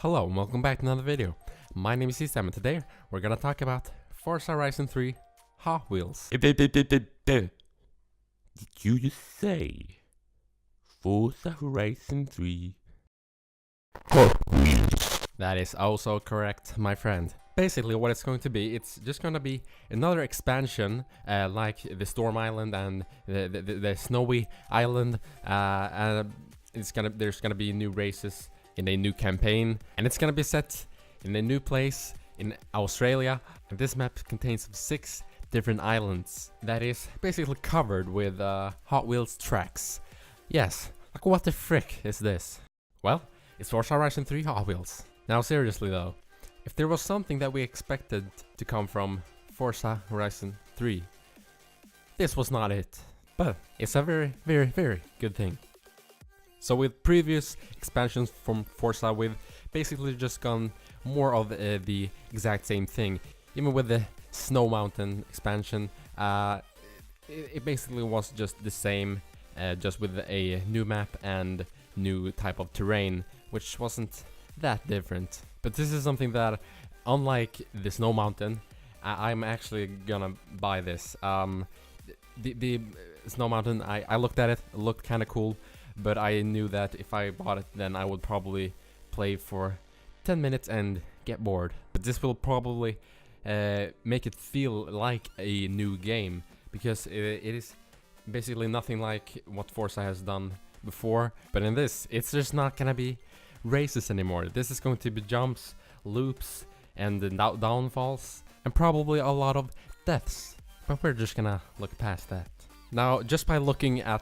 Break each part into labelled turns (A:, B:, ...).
A: Hello and welcome back to another video. My name is SkiStam and today we're gonna talk about Forza Horizon 3 Hot Wheels.
B: Did you just say Forza Horizon 3 Hot Wheels?
A: That is also correct, my friend. Basically what it's going to be, it's just gonna be another expansion like the Storm Island and the Snowy Island. There's gonna be new races in a new campaign, and it's gonna be set in a new place in Australia, and this map contains 6 different islands that is basically covered with Hot Wheels tracks. Yes, like what the frick is this? Well, it's Forza Horizon 3 Hot Wheels. Now seriously though, if there was something that we expected to come from Forza Horizon 3, this was not it, but it's a very, very, very good thing. So with previous expansions from Forza, we've basically just gone more of the exact same thing. Even with the Snow Mountain expansion, it basically was just the same, just with a new map and new type of terrain, which wasn't that different. But this is something that, unlike the Snow Mountain, I'm actually gonna buy this. The Snow Mountain, I looked at it looked kind of cool. But I knew that if I bought it, then I would probably play for 10 minutes and get bored. But this will probably make it feel like a new game, because it is basically nothing like what Forza has done before. But in this, it's just not gonna be races anymore. This is going to be jumps, loops, and downfalls, and probably a lot of deaths. But we're just gonna look past that. Now, just by looking at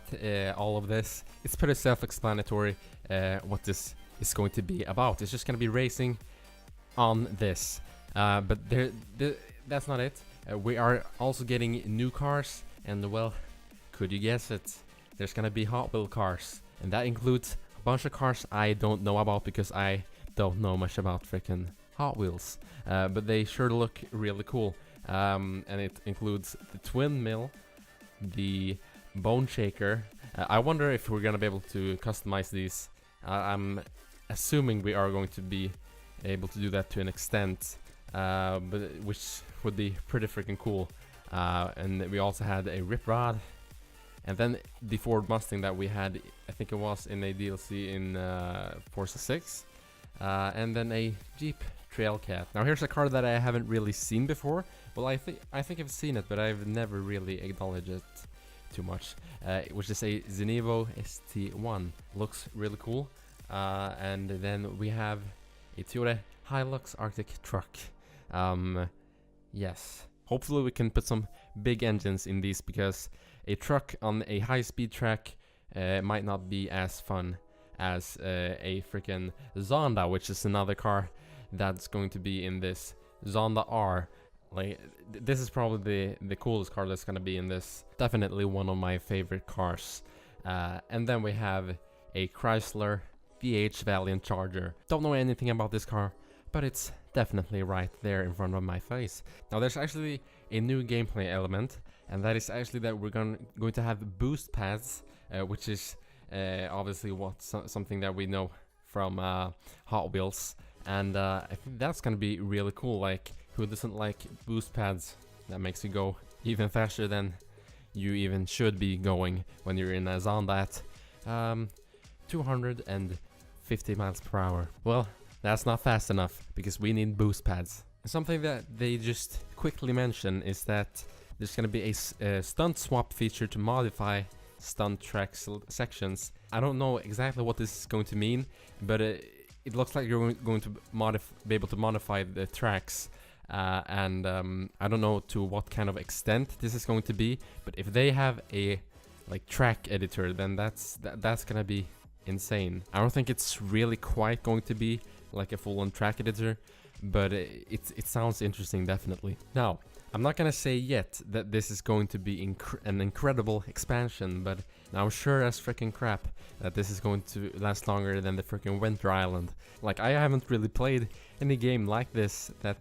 A: all of this, it's pretty self-explanatory what this is going to be about. It's just going to be racing on this. But that's not it. We are also getting new cars, and well, could you guess it? There's going to be Hot Wheel cars. And that includes a bunch of cars I don't know about, because I don't know much about freaking Hot Wheels. But they sure look really cool. And it includes the Twin Mill, the Bone Shaker. I wonder if we're gonna be able to customize these. I'm assuming we are going to be able to do that to an extent, but which would be pretty freaking cool. And we also had a Rip Rod, and then the Ford Mustang that we had, I think it was in a DLC in Forza 6, and then a Jeep Trailcat. Now here's a car that I haven't really seen before. Well, I think I've seen it, but I've never really acknowledged it too much. Which is a Zenevo ST1. Looks really cool. And then we have a Toyota Hilux Arctic truck. Yes. Hopefully we can put some big engines in these, because a truck on a high-speed track might not be as fun as a freaking Zonda, which is another car that's going to be in this Zonda R. Like, this is probably the coolest car that's gonna be in this. Definitely one of my favorite cars. And then we have a Chrysler VH Valiant Charger. Don't know anything about this car, but it's definitely right there in front of my face. Now there's actually a new gameplay element, and that is actually that we're going to have boost pads, which is obviously something that we know from Hot Wheels. And I think that's gonna be really cool. Like, who doesn't like boost pads? That makes you go even faster than you even should be going when you're in a Zonda at 250 miles per hour. Well, that's not fast enough, because we need boost pads. Something that they just quickly mention is that there's gonna be a stunt swap feature to modify stunt track sections. I don't know exactly what this is going to mean, but it looks like you're going to be able to modify the tracks, and I don't know to what kind of extent this is going to be. But if they have a track editor, then that's gonna be insane. I don't think it's really quite going to be like a full-on track editor, but it sounds interesting, definitely. Now, I'm not gonna say yet that this is going to be an incredible expansion, but I'm sure as freaking crap that this is going to last longer than the freaking Winter Island. Like, I haven't really played any game like this that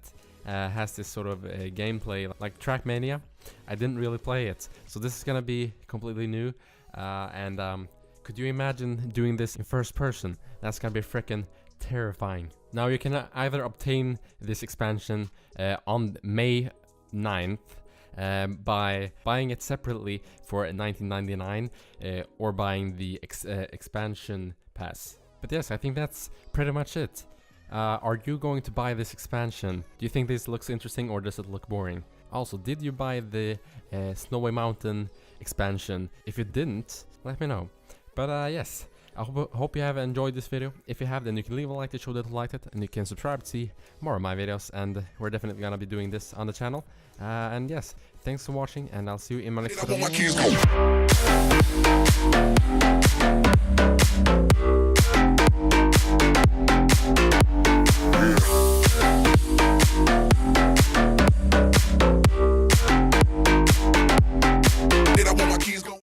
A: has this sort of gameplay, like Trackmania. I didn't really play it, so this is gonna be completely new. And could you imagine doing this in first person? That's gonna be freaking terrifying. Now you can either obtain this expansion on May 9th by buying it separately for $19.99 or buying the expansion pass. But yes, I think that's pretty much it. Are you going to buy this expansion? Do you think this looks interesting or does it look boring? Also, did you buy the Snowy Mountain expansion? If you didn't, let me know. But yes, I hope you have enjoyed this video. If you have, then you can leave a like to show that you liked it, and you can subscribe to see more of my videos, and we're definitely gonna be doing this on the channel. And yes, thanks for watching, and I'll see you in my next video.